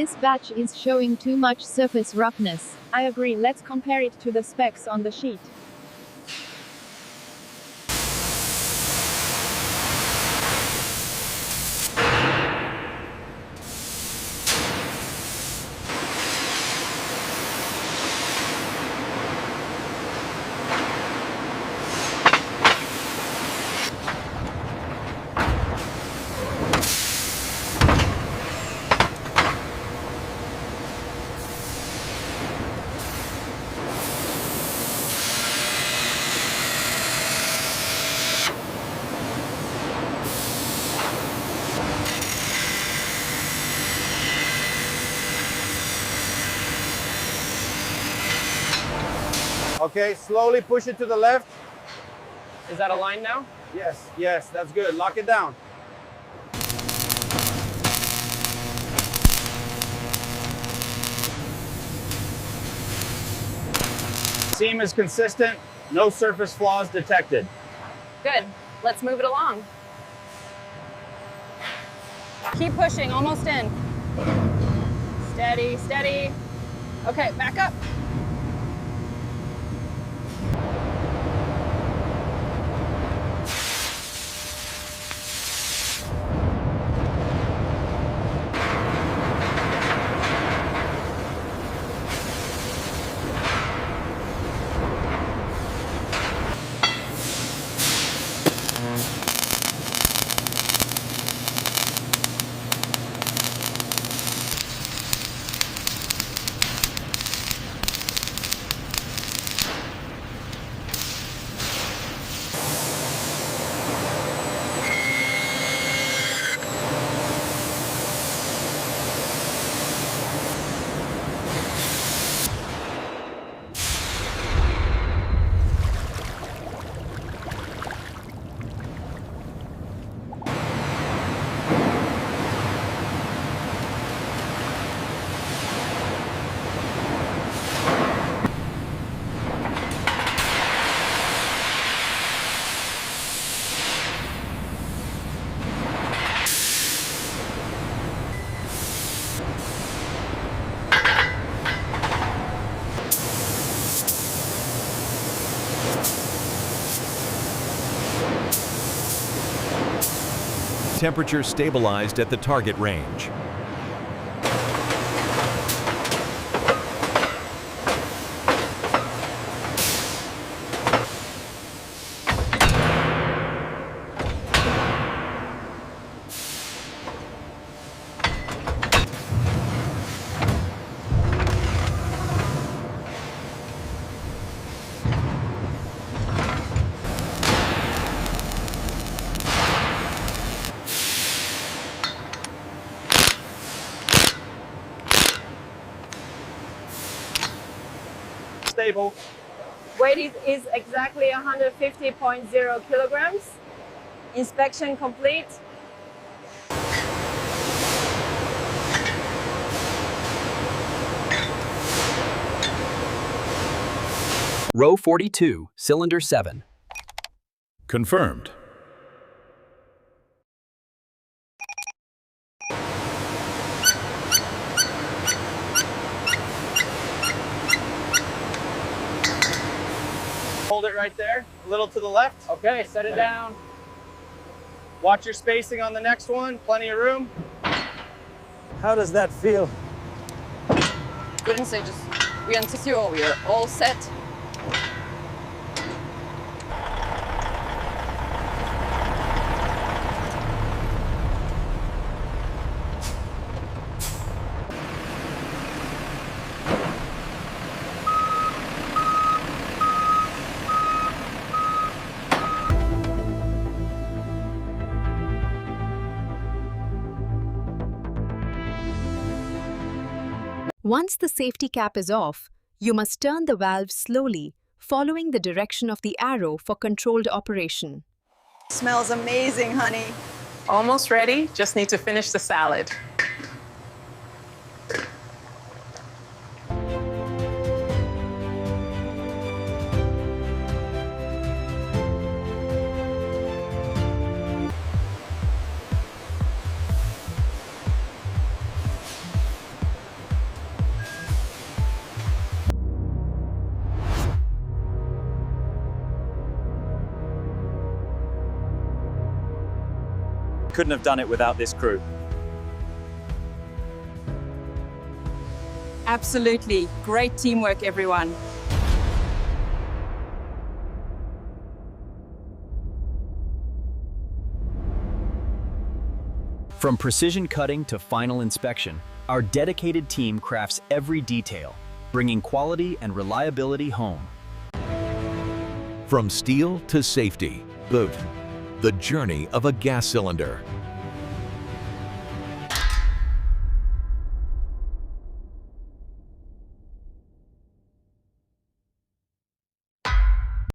This batch is showing too much surface roughness. I agree, let's compare it to the specs on the sheet. Okay, slowly push it to the left. Is that aligned now? Yes, that's good. Lock it down. Seam is consistent, no surface flaws detected. Good, let's move it along. Keep pushing, almost in. Steady, steady. Okay, back up. Temperature stabilized at the target range. Stable. Weight is exactly 150.0 kilograms. Inspection complete. Row 42, cylinder 7. Confirmed. Hold it right there, a little to the left. Okay, set it down. Watch your spacing on the next one, plenty of room. How does that feel? Couldn't say, just we are secure, we are all set. Once the safety cap is off, you must turn the valve slowly, following the direction of the arrow for controlled operation. Smells amazing, honey. Almost ready, just need to finish the salad. Couldn't have done it without this crew. Absolutely. Great teamwork, everyone. From precision cutting to final inspection, our dedicated team crafts every detail, bringing quality and reliability home. From steel to safety, the journey of a gas cylinder.